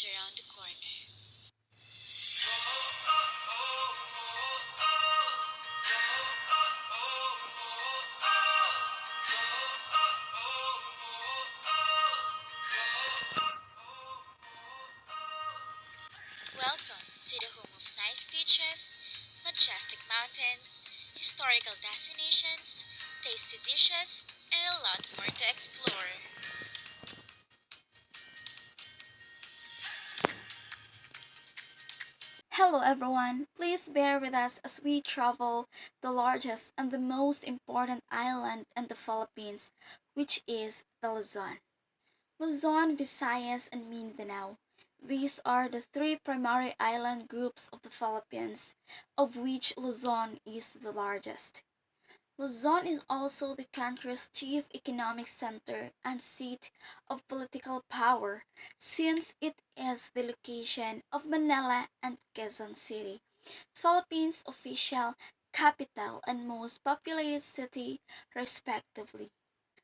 just around the corner. Welcome to the home of nice beaches, majestic mountains, historical destinations, tasty dishes, and a lot more to explore. Hello everyone, please bear with us as we travel the largest and the most important island in the Philippines, which is the Luzon. Luzon, Visayas, and Mindanao. These are the three primary island groups of the Philippines, of which Luzon is the largest. Luzon is also the country's chief economic center and seat of political power since it is the location of Manila and Quezon City, Philippines' official capital and most populated city, respectively.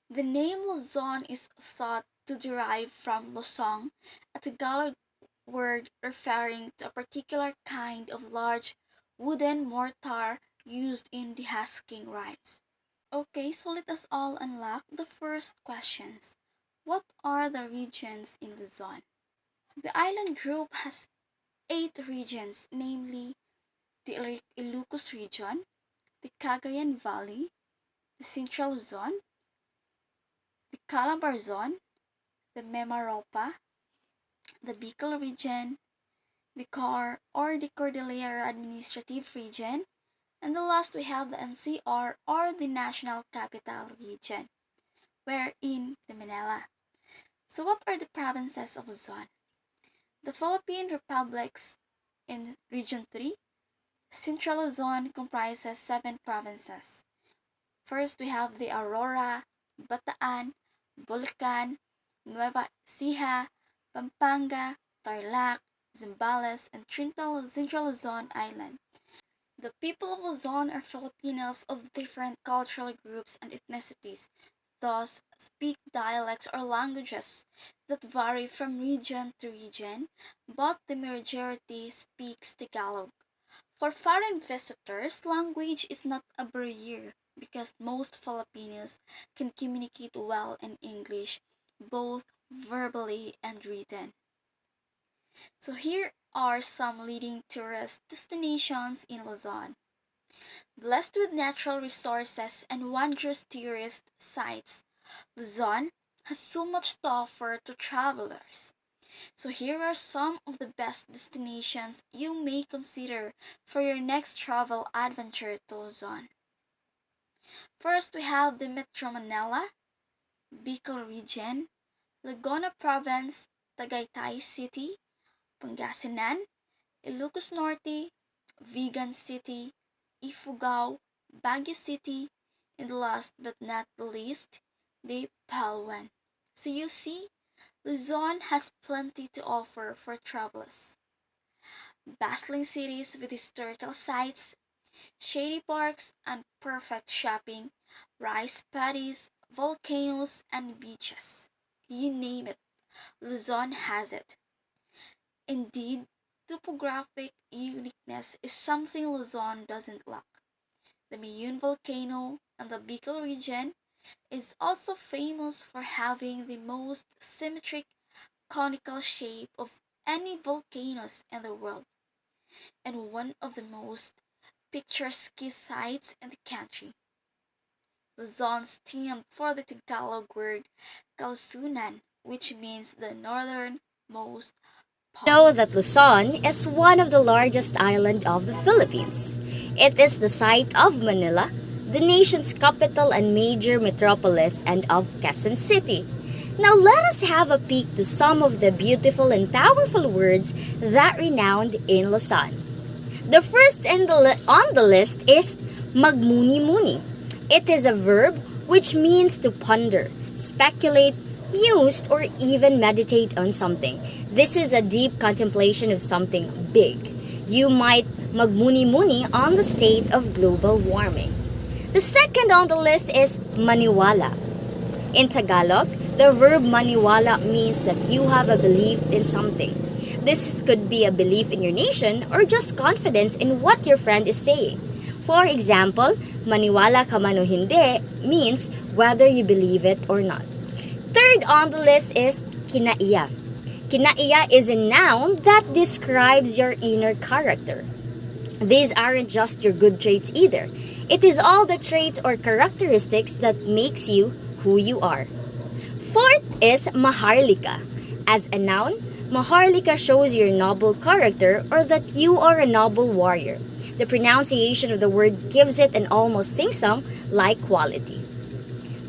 The name Luzon is thought to derive from Losong, a Tagalog word referring to a particular kind of large wooden mortar used in dehusking rice. Okay, so let us all unlock the first questions. What are the regions in Luzon? So the island group has 8 regions, namely the Ilocos region, the Cagayan Valley, the Central Luzon, the Calabar zone, the Memaropa, the Bicol region, the CAR or the Cordillera Administrative Region, and the last we have the NCR or the National Capital Region, wherein the Manila. So what are the provinces of Luzon? The Philippine Republics in Region 3. Central Luzon comprises 7 provinces. First, we have the Aurora, Bataan, Bulacan, Nueva Ecija, Pampanga, Tarlac, Zambales, and Central Luzon Island. The people of Luzon are Filipinos of different cultural groups and ethnicities, thus speak dialects or languages that vary from region to region, but the majority speaks Tagalog. For foreign visitors, language is not a barrier because most Filipinos can communicate well in English, both verbally and written. So here are some leading tourist destinations in Luzon. Blessed with natural resources and wondrous tourist sites, Luzon has so much to offer to travelers. So here are some of the best destinations you may consider for your next travel adventure to Luzon. First, we have the Metro Manila, Bicol Region, Laguna Province, Tagaytay City, Pangasinan, Ilocos Norte, Vigan City, Ifugao, Baguio City, and last but not the least, the Palawan. So you see, Luzon has plenty to offer for travelers. Bustling cities with historical sites, shady parks and perfect shopping, rice paddies, volcanoes and beaches. You name it, Luzon has it. Indeed, topographic uniqueness is something Luzon doesn't lack. The Mayun volcano in the Bicol region is also famous for having the most symmetric conical shape of any volcanoes in the world and one of the most picturesque sites in the country. Luzon stemmed for the Tagalog word Kalusunan, which means the northernmost Know part. that Luzon is one of the largest islands of the Philippines. It is the site of Manila, the nation's capital and major metropolis, and of Quezon City. Now let us have a peek to some of the beautiful and powerful words that renowned in Luzon. The first on the list is magmuni-muni. It is a verb which means to ponder, speculate, muse, or even meditate on something. This is a deep contemplation of something big. You might magmuni-muni on the state of global warming. The second on the list is maniwala. In Tagalog, the verb maniwala means that you have a belief in something. This could be a belief in your nation or just confidence in what your friend is saying. For example, maniwala ka man o hindi means whether you believe it or not. Third on the list is kinaiya. Kinaiya is a noun that describes your inner character. These aren't just your good traits either. It is all the traits or characteristics that makes you who you are. Fourth is maharlika. As a noun, maharlika shows your noble character or that you are a noble warrior. The pronunciation of the word gives it an almost sing-song-like quality.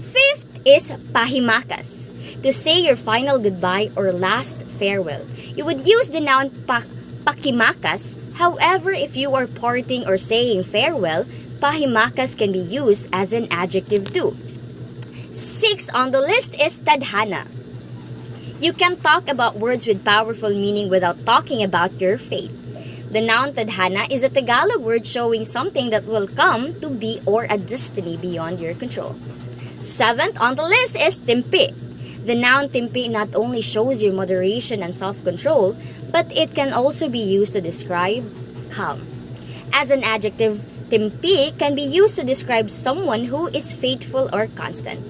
Fifth is pahimakas. To say your final goodbye or last farewell, you would use the noun pakimakas. However, if you are parting or saying farewell, pahimakas can be used as an adjective too. Sixth on the list is tadhana. You can talk about words with powerful meaning without talking about your fate. The noun tadhana is a Tagalog word showing something that will come to be or a destiny beyond your control. Seventh on the list is timpi. The noun timpi not only shows your moderation and self-control, but it can also be used to describe calm. As an adjective, timpi can be used to describe someone who is faithful or constant.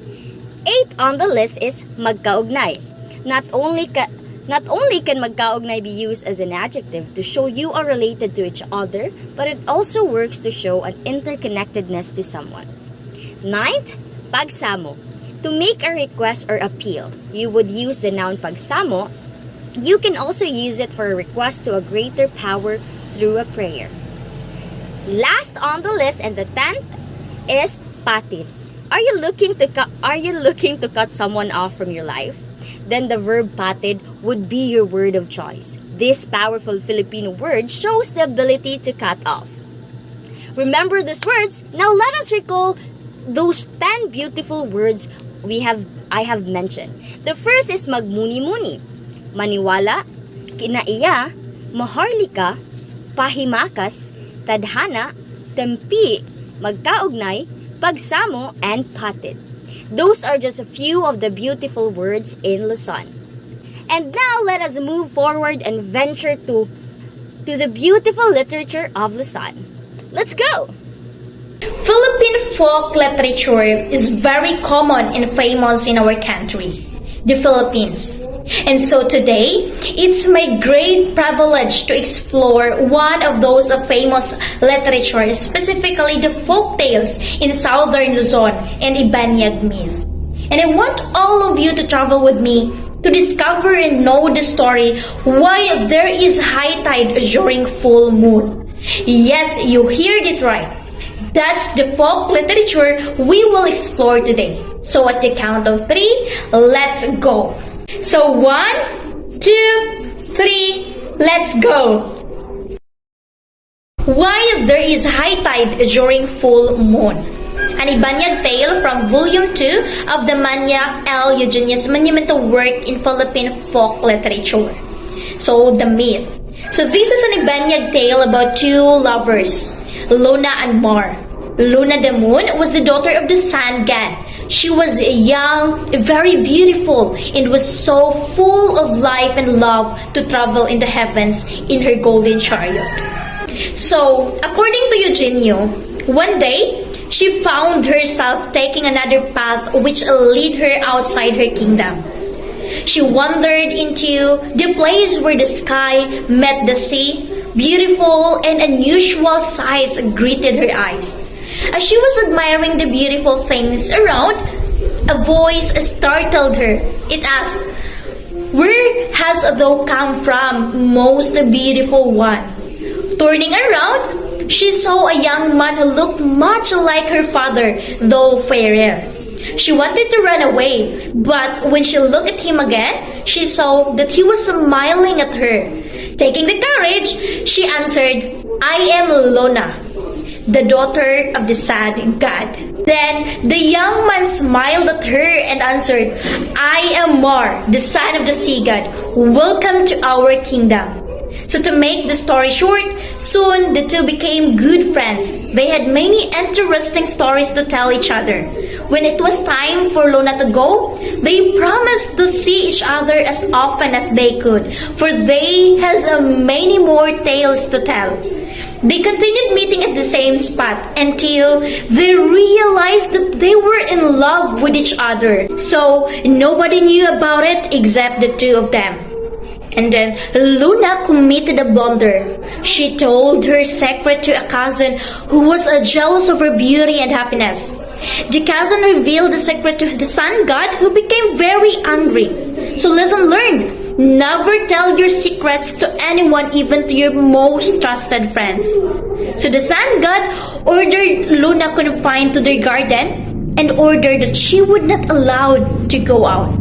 Eighth on the list is magkaugnay. Not only can magkaugnay be used as an adjective to show you are related to each other, but it also works to show an interconnectedness to someone. Ninth, pagsamo. To make a request or appeal, you would use the noun pagsamo. You can also use it for a request to a greater power through a prayer. Last on the list and the 10th is patid. Are you looking to cut someone off from your life? Then the verb patid would be your word of choice. This powerful Filipino word shows the ability to cut off. Remember these words? Now let us recall those 10 beautiful words I have mentioned. The first is magmuni-muni, maniwala, kinaiya, maharlika, pahimakas, tadhana, tempi, magkaugnay, pagsamo, and patid. Those are just a few of the beautiful words in Luzon. And now let us move forward and venture to the beautiful literature of Luzon. Let's go! Philippine folk literature is very common and famous in our country, the Philippines. And so today, it's my great privilege to explore one of those famous literature, specifically the folk tales in southern Luzon and Ibanyag myth. And I want all of you to travel with me to discover and know the story why there is high tide during full moon. Yes, you heard it right. That's the folk literature we will explore today. So at the count of 3, let's go. So 1, 2, 3, let's go. Why there is high tide during full moon? An Ibanyag tale from Volume 2 of the Manya L. Eugenius monumental work in Philippine folk literature. So the myth. So this is an Ibanyag tale about two lovers, Luna and Mar. Luna the moon was the daughter of the sun god. She was young, very beautiful, and was so full of life and love to travel in the heavens in her golden chariot. So, according to Eugenio, one day, she found herself taking another path which led her outside her kingdom. She wandered into the place where the sky met the sea. Beautiful and unusual sights greeted her eyes. As she was admiring the beautiful things around, a voice startled her. It asked, "Where hast thou come from, most beautiful one?" Turning around, she saw a young man who looked much like her father, though fairer. She wanted to run away, but when she looked at him again, she saw that he was smiling at her. Taking the courage, she answered, "I am Luna, the daughter of the sad god." Then the young man smiled at her and answered, "I am Mar, the son of the sea god. Welcome to our kingdom." So to make the story short, Soon, the two became good friends. They had many interesting stories to tell each other. When it was time for Luna to go, they promised to see each other as often as they could, for they has many more tales to tell. They continued meeting at the same spot until they realized that they were in love with each other. So nobody knew about it except the two of them. And then Luna committed a blunder. She told her secret to a cousin who was jealous of her beauty and happiness. The cousin revealed the secret to the sun god, who became very angry. So lesson learned. Never tell your secrets to anyone, even to your most trusted friends. So the sun god ordered Luna confined to their garden and ordered that she would not allowed to go out.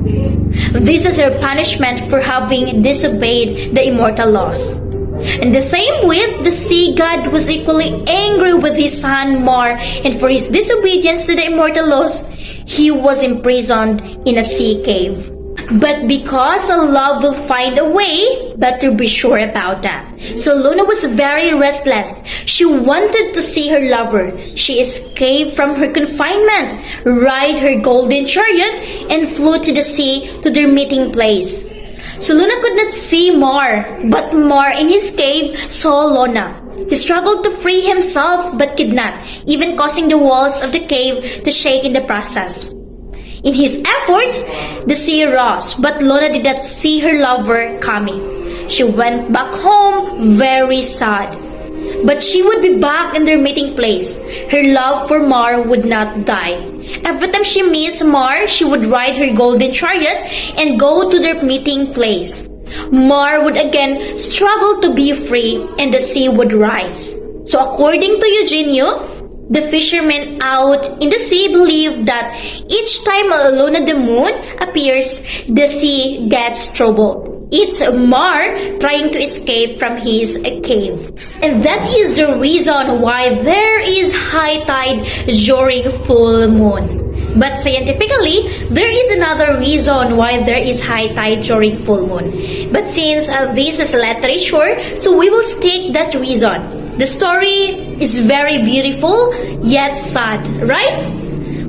This is her punishment for having disobeyed the immortal laws. And the same with the sea god, was equally angry with his son Mar, and for his disobedience to the immortal laws, he was imprisoned in a sea cave. But because love will find a way, better be sure about that. So Luna was very restless. She wanted to see her lover. She escaped from her confinement, ride her golden chariot, and flew to the sea to their meeting place. So Luna could not see Mar, but Mar in his cave saw Luna. He struggled to free himself but could not, even causing the walls of the cave to shake in the process. In his efforts, the sea rose, but Luna did not see her lover coming. She went back home very sad. But she would be back in their meeting place. Her love for Mar would not die. Every time she missed Mar, she would ride her golden chariot and go to their meeting place. Mar would again struggle to be free, and the sea would rise. So according to Eugenio, the fishermen out in the sea believe that each time Luna the moon appears, the sea gets troubled. It's Mar trying to escape from his cave. And that is the reason why there is high tide during full moon. But scientifically, there is another reason why there is high tide during full moon. But since this is literature, so we will stick that reason. The story is very beautiful, yet sad, right?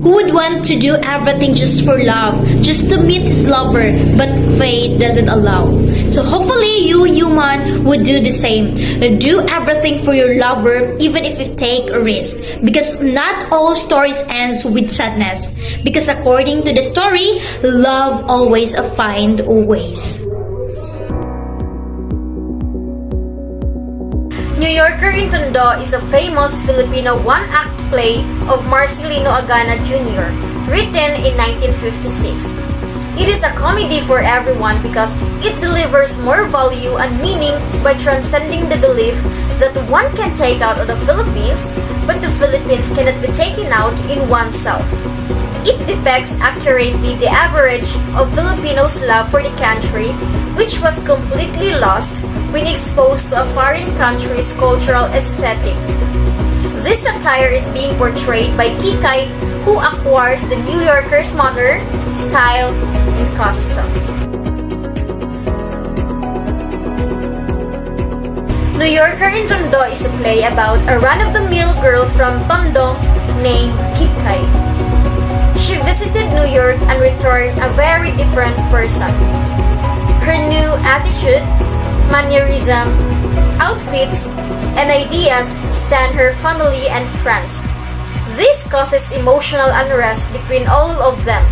Who would want to do everything just for love, just to meet his lover, but fate doesn't allow? So hopefully you human would do the same. Do everything for your lover, even if you take a risk. Because not all stories ends with sadness. Because according to the story, love always finds ways. New Yorker in Tondo is a famous Filipino one-act play of Marcelino Agana Jr., written in 1956. It is a comedy for everyone because it delivers more value and meaning by transcending the belief that one can take out of the Philippines, but the Philippines cannot be taken out in oneself. It depicts accurately the average of Filipinos' love for the country, which was completely lost when exposed to a foreign country's cultural aesthetic. This satire is being portrayed by Kikay, who acquires the New Yorker's manner, style, and costume. New Yorker in Tondo is a play about a run-of-the-mill girl from Tondo named Kikay. She visited New York and returned a very different person. Her new attitude, mannerism, outfits, and ideas stand her family and friends. This causes emotional unrest between all of them.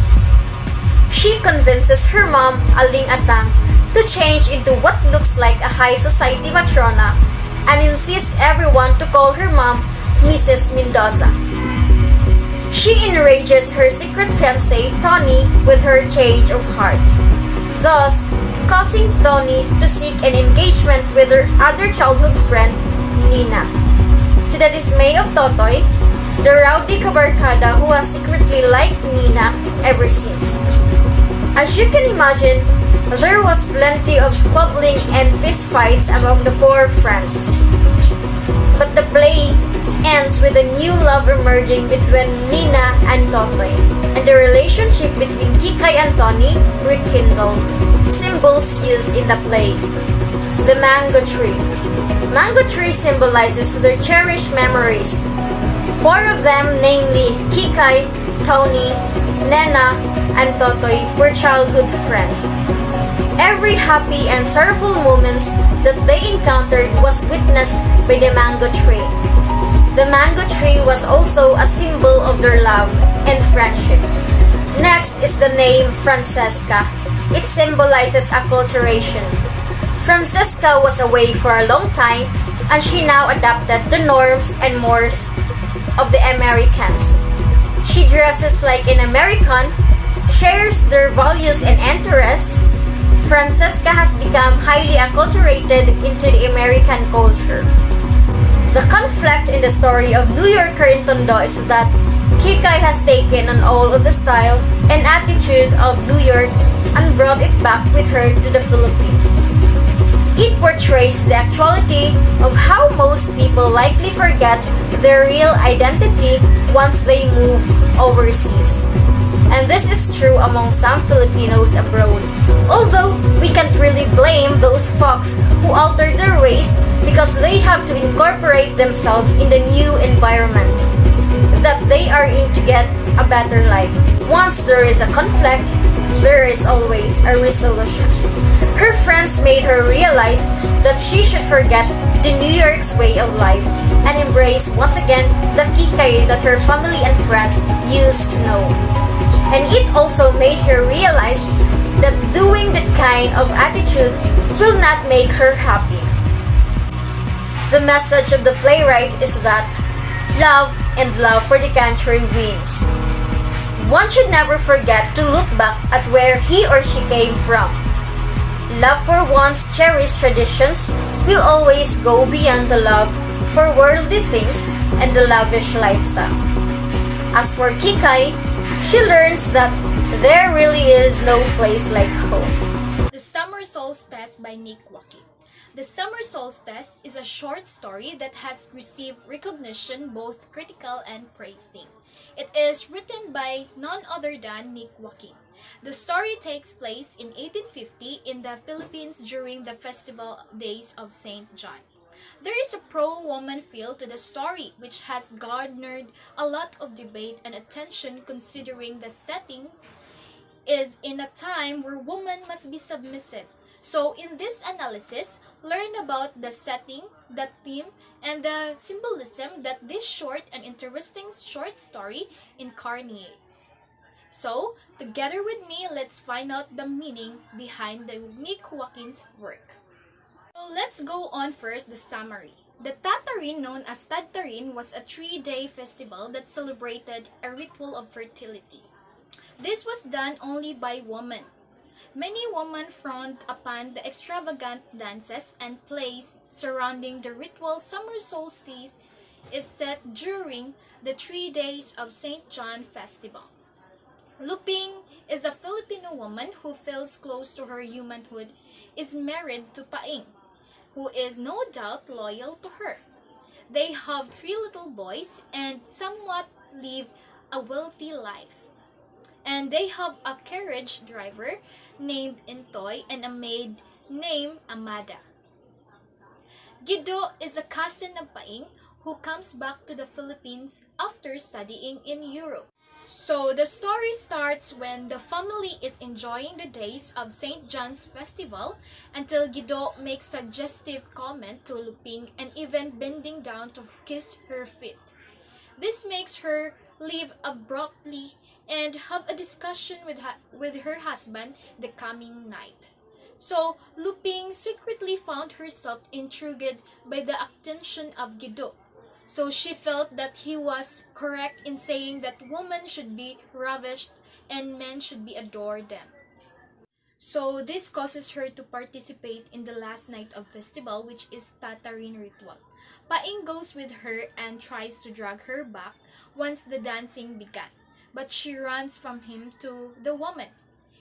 She convinces her mom, Aling Atang, to change into what looks like a high society matrona and insists everyone to call her mom Mrs. Mendoza. She enrages her secret fiancé, Tony, with her change of heart, thus causing Tony to seek an engagement with her other childhood friend, Nina. To the dismay of Totoy, the rowdy kabarkada who has secretly liked Nina ever since. As you can imagine, there was plenty of squabbling and fistfights among the four friends. But the play ends with a new love emerging between Nina and Totoy, and the relationship between Kikay and Tony rekindled. Symbols used in the play: the mango tree, Mango tree symbolizes their cherished memories. Four of them, namely Kikay, Tony, Nena, and Totoy, were childhood friends. Every happy and sorrowful moments that they encountered was witnessed by the mango tree. The mango tree was also a symbol of their love and friendship. Next is the name Francesca. It symbolizes acculturation. Francesca was away for a long time and she now adopted the norms and mores of the Americans. She dresses like an American, shares their values and interests. Francesca has become highly acculturated into the American culture. The conflict in the story of New Yorker in Tondo is that Kikay has taken on all of the style and attitude of New York and brought it back with her to the Philippines. It portrays the actuality of how most people likely forget their real identity once they move overseas. And this is true among some Filipinos abroad. Although we can't really blame those folks who altered their ways because they have to incorporate themselves in the new environment that they are in to get a better life. Once there is a conflict, there is always a resolution. Her friends made her realize that she should forget the New York's way of life and embrace once again the Kikay that her family and friends used to know. And it also made her realize that doing that kind of attitude will not make her happy. The message of the playwright is that love and love for the country wins. One should never forget to look back at where he or she came from. Love for one's cherished traditions will always go beyond the love for worldly things and the lavish lifestyle. As for Kikay, she learns that there really is no place like home. The Summer Solstice by Nick Waki. The Summer Solstice is a short story that has received recognition, both critical and praising. It is written by none other than Nick Waki. The story takes place in 1850 in the Philippines during the festival days of St. John. There is a pro-woman feel to the story which has garnered a lot of debate and attention considering the settings is in a time where women must be submissive. So in this analysis, learn about the setting, the theme, and the symbolism that this short and interesting short story incarnates. So, together with me, let's find out the meaning behind the Nick Wakin's work. So let's go on first the summary. The Tatarin, known as Tatarin, was a 3-day festival that celebrated a ritual of fertility. This was done only by women. Many women frowned upon the extravagant dances and plays surrounding the ritual. Summer solstice is set during the 3 days of St. John Festival. Luping is a Filipino woman who feels close to her humanhood, is married to Paing, who is no doubt loyal to her. They have 3 little boys and somewhat live a wealthy life. And they have a carriage driver named Intoy and a maid named Amada. Guido is a cousin of Paing who comes back to the Philippines after studying in Europe. So the story starts when the family is enjoying the days of St. John's Festival until Guido makes suggestive comment to Luping and even bending down to kiss her feet. This makes her leave abruptly and have a discussion with her husband the coming night. So Luping secretly found herself intrigued by the attention of Guido. So she felt that he was correct in saying that women should be ravished and men should be adored them. So this causes her to participate in the last night of festival, which is Tatarin ritual. Paing goes with her and tries to drag her back once the dancing began, but she runs from him to the woman.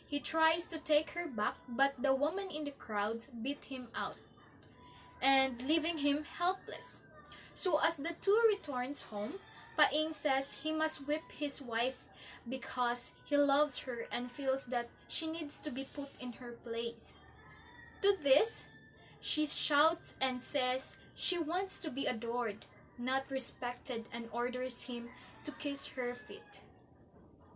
He tries to take her back, but the woman in the crowds beat him out and leaving him helpless. So as the two returns home, Paing says he must whip his wife because he loves her and feels that she needs to be put in her place. To this, she shouts and says She wants to be adored, not respected, and orders him to kiss her feet.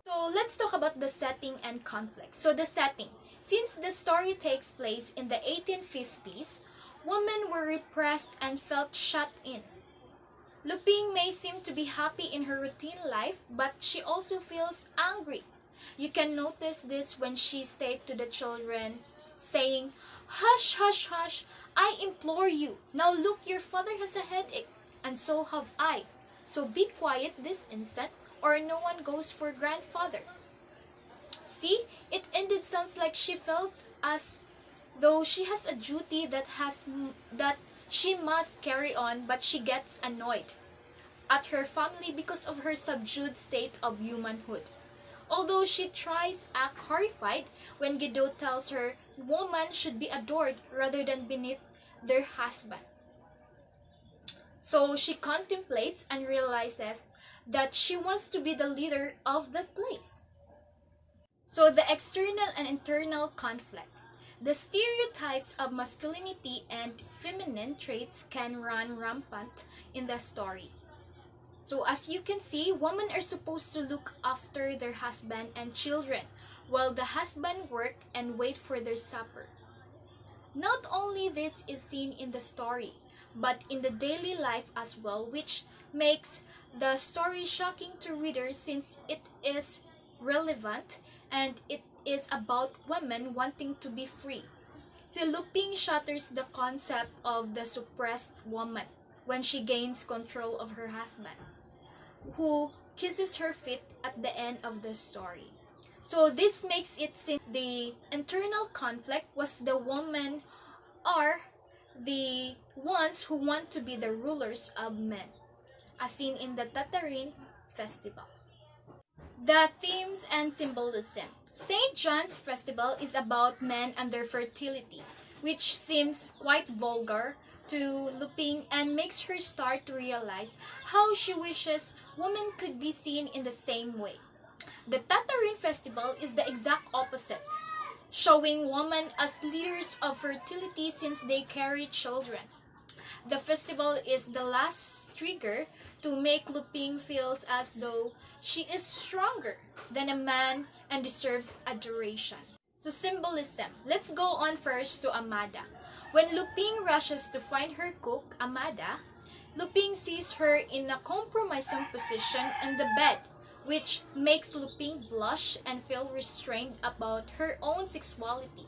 So let's talk about the setting and conflict. So the setting. Since the story takes place in the 1850s, women were repressed and felt shut in. Luping may seem to be happy in her routine life, but she also feels angry. You can notice this when she states to the children, saying, "Hush, hush, hush, I implore you. Now look, your father has a headache, and so have I. So be quiet this instant, or no one goes for grandfather." See, it ended sounds like she felt as though she has a duty that she must carry on, but she gets annoyed at her family because of her subdued state of humanhood. Although she tries act horrified when Guido tells her women should be adored rather than beneath their husband. So she contemplates and realizes that she wants to be the leader of the place. So the external and internal conflict. The stereotypes of masculinity and feminine traits can run rampant in the story. So as you can see, women are supposed to look after their husband and children, while the husband work and wait for their supper. Not only this is seen in the story, but in the daily life as well, which makes the story shocking to readers since it is relevant and it is about women wanting to be free. So Lupin shatters the concept of the suppressed woman when she gains control of her husband, who kisses her feet at the end of the story. So this makes it seem the internal conflict was the women are the ones who want to be the rulers of men, as seen in the Tatarin festival. The themes and symbolism. St. John's Festival is about men and their fertility, which seems quite vulgar to Lupin and makes her start to realize how she wishes women could be seen in the same way. The Tatarin Festival is the exact opposite, showing women as leaders of fertility since they carry children. The festival is the last trigger to make Lupin feel as though she is stronger than a man and deserves adoration. So symbolism. Let's go on first to Amada. When Lupin rushes to find her cook, Amada, Lupin sees her in a compromising position in the bed, which makes Lupin blush and feel restrained about her own sexuality.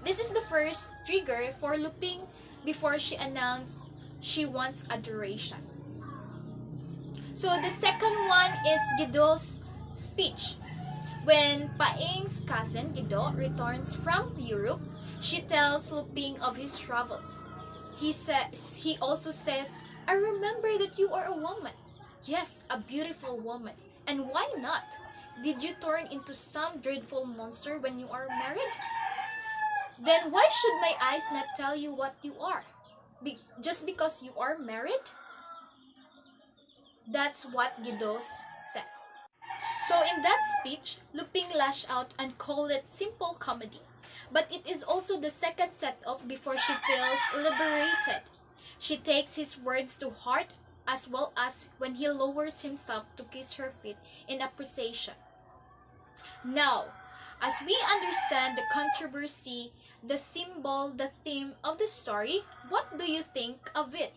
This is the first trigger for Lupin before she announced she wants adoration. So the second one is Guido's speech. When Paeng's cousin Guido returns from Europe, she tells Lupin of his travels. He also says, "I remember that you are a woman. Yes, a beautiful woman. And why not? Did you turn into some dreadful monster when you are married? Then why should my eyes not tell you what you are? Just because you are married?" That's what Guido says. So in that speech, Lupin lashed out and called it simple comedy. But it is also the second setup before she feels liberated. She takes his words to heart as well as when he lowers himself to kiss her feet in appreciation. Now, as we understand the controversy, the symbol, the theme of the story, what do you think of it?